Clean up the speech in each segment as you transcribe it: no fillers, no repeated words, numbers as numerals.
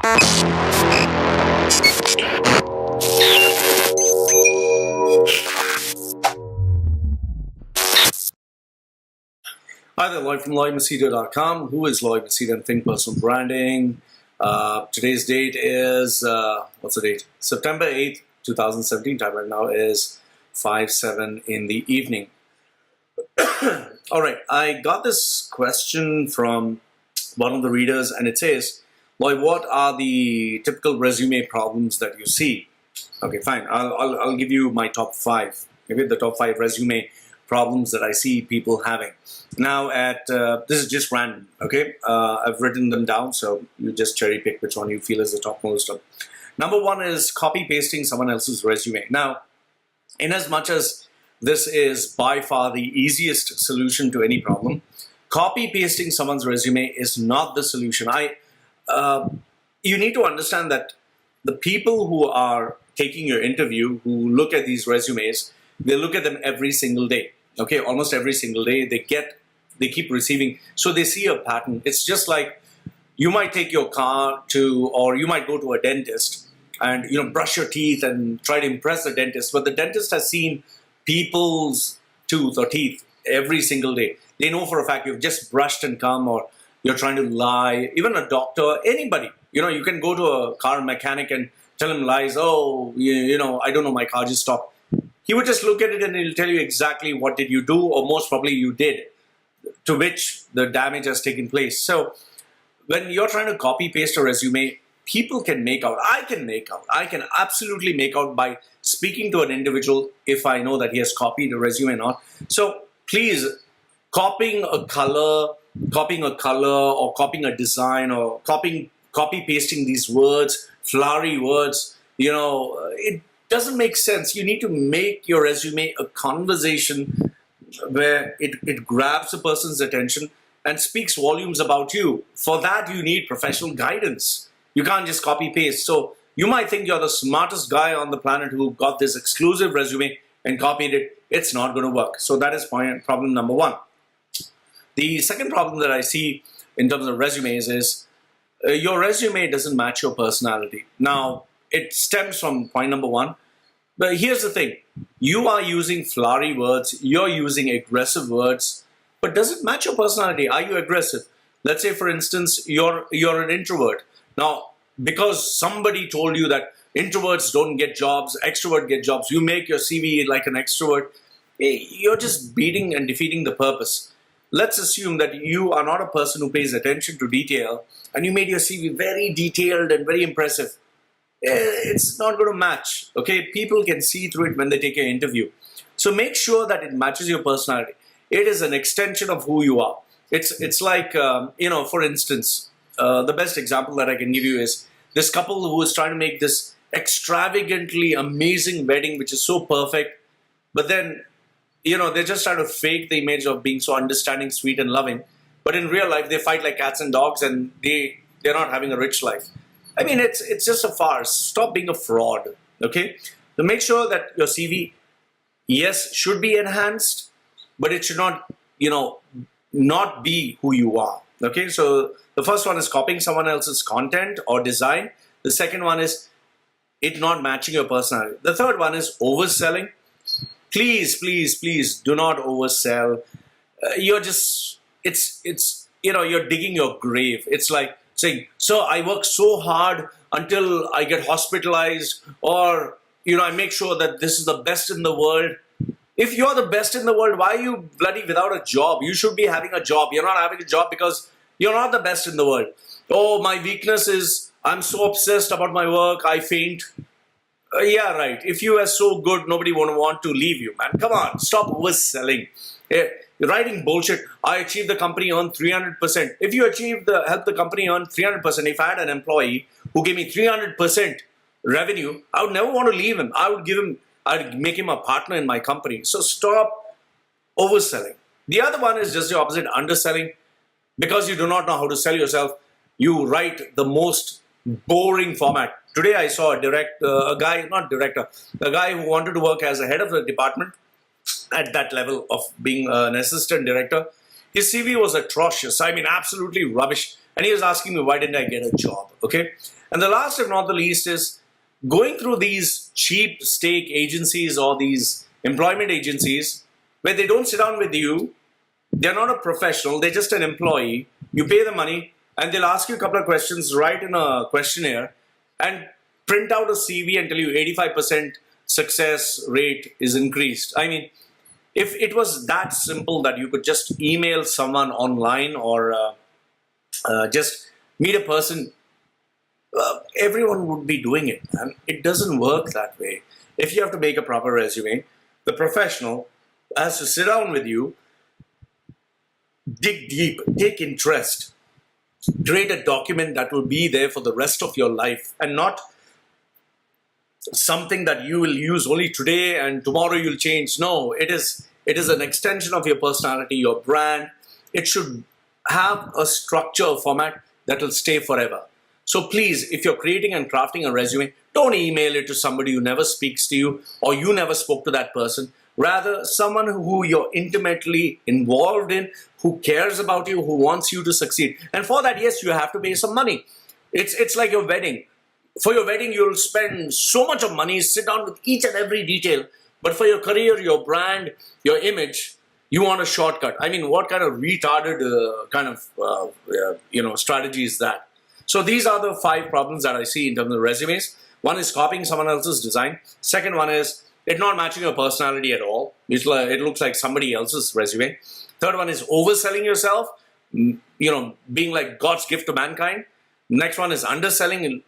Hi there, Lloyd from Machedo.com. Who is Lloyd Machedo and Think Personal Branding? Today's date is, what's the date? September 8th, 2017. Time right now is 5:07 in the evening. All right, I got this question from one of the readers, and it says, Lloyd, what are the typical resume problems that you see? Okay, fine. I'll give you my top five. Maybe the top five resume problems that I see people having. Now, this is just random, okay? I've written them down, so you just cherry pick which one you feel is the topmost. Number one is copy pasting someone else's resume. Now, in as much as this is by far the easiest solution to any problem, copy pasting someone's resume is not the solution. You need to understand that the people who are taking your interview, who look at these resumes, they look at them every single day. Okay, almost every single day they keep receiving, so they see a pattern. It's just like you might take your car to, or you might go to a dentist and brush your teeth and try to impress the dentist, but the dentist has seen people's tooth or teeth every single day. They know for a fact you've just brushed and come, or you're trying to lie. Even a doctor, anybody, you can go to a car mechanic and tell him lies. Oh, I don't know, my car just stopped. He would just look at it and he'll tell you exactly what did you do, or most probably you did, to which the damage has taken place. So when you're trying to copy paste a resume, people can make out, I can absolutely make out by speaking to an individual if I know that he has copied a resume or not. So please, copying a color or copying a design or copy pasting these words, flowery words, it doesn't make sense. You need to make your resume a conversation where it grabs a person's attention and speaks volumes about you. For that, you need professional guidance. You can't just copy paste. So you might think you're the smartest guy on the planet who got this exclusive resume and copied it. It's not going to work. So that is problem number one. The second problem that I see in terms of resumes is your resume doesn't match your personality. Now, it stems from point number one. But here's the thing. You are using flowery words. You're using aggressive words. But does it match your personality? Are you aggressive? Let's say, for instance, you're an introvert. Now, because somebody told you that introverts don't get jobs, extroverts get jobs, you make your CV like an extrovert, you're just beating and defeating the purpose. Let's assume that you are not a person who pays attention to detail, and you made your CV very detailed and very impressive. It's not going to match. Okay, people can see through it when they take your interview. So make sure that it matches your personality. It is an extension of who you are. It's like for instance, the best example that I can give you is this couple who is trying to make this extravagantly amazing wedding, which is so perfect, but then they just try to fake the image of being so understanding, sweet, and loving. But in real life, they fight like cats and dogs, and they're not having a rich life. I mean, it's just a farce. Stop being a fraud, okay? So make sure that your CV, yes, should be enhanced, but it should not, not be who you are, okay? So the first one is copying someone else's content or design. The second one is it not matching your personality. The third one is overselling. Please, please, please do not oversell. You're digging your grave. It's like saying, so I work so hard until I get hospitalized, or, I make sure that this is the best in the world. If you're the best in the world, why are you bloody without a job? You should be having a job. You're not having a job because you're not the best in the world. Oh, my weakness is I'm so obsessed about my work, I faint. Yeah, right. If you are so good, nobody won't want to leave you, man. Come on, stop overselling. You're writing bullshit. I achieved the company earn 300%. If you help the company earn 300%, if I had an employee who gave me 300% revenue, I would never want to leave him. I'd make him a partner in my company. So stop overselling. The other one is just the opposite, underselling. Because you do not know how to sell yourself, you write the most boring format. Today I saw a guy who wanted to work as a head of the department at that level of being an assistant director. His CV was atrocious. I mean, absolutely rubbish. And he was asking me, why didn't I get a job? Okay. And the last, if not the least, is going through these cheap steak agencies or these employment agencies where they don't sit down with you. They're not a professional. They're just an employee. You pay the money and they'll ask you a couple of questions, write in a questionnaire and print out a CV and tell you 85% success rate is increased. I mean, if it was that simple that you could just email someone online or just meet a person, everyone would be doing it. And it doesn't work that way. If you have to make a proper resume, the professional has to sit down with you, dig deep, take interest, create a document that will be there for the rest of your life and not something that you will use only today and tomorrow you'll change. No, it is an extension of your personality, your brand. It should have a structure, a format that will stay forever. So please, if you're creating and crafting a resume, don't email it to somebody who never speaks to you or you never spoke to that person. Rather, someone who you're intimately involved in, who cares about you, who wants you to succeed. And for that, yes, you have to pay some money. It's like your wedding. For your wedding, you'll spend so much of money, sit down with each and every detail. But for your career, your brand, your image, you want a shortcut. I mean, what kind of retarded strategy is that? So these are the 5 problems that I see in terms of resumes. One is copying someone else's design. Second one is it not matching your personality at all. It looks like somebody else's resume. Third one is overselling yourself, being like God's gift to mankind. Next one is underselling,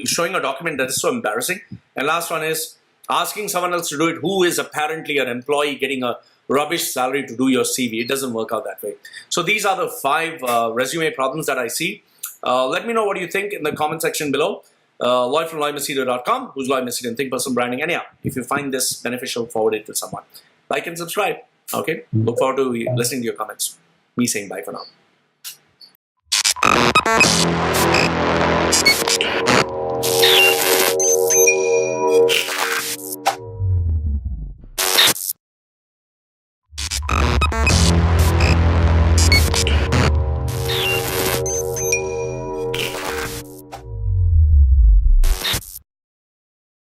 showing a document that is so embarrassing. And last one is asking someone else to do it who is apparently an employee getting a rubbish salary to do your CV. It doesn't work out that way. So these are the 5 resume problems that I see. Let me know what you think in the comment section below. Lloyd from LloydMachedo.com, who's Lloyd Machedo in Think Personal Branding. And yeah, if you find this beneficial, forward it to someone. Like and subscribe. Okay? Look forward to listening to your comments. Me saying bye for now.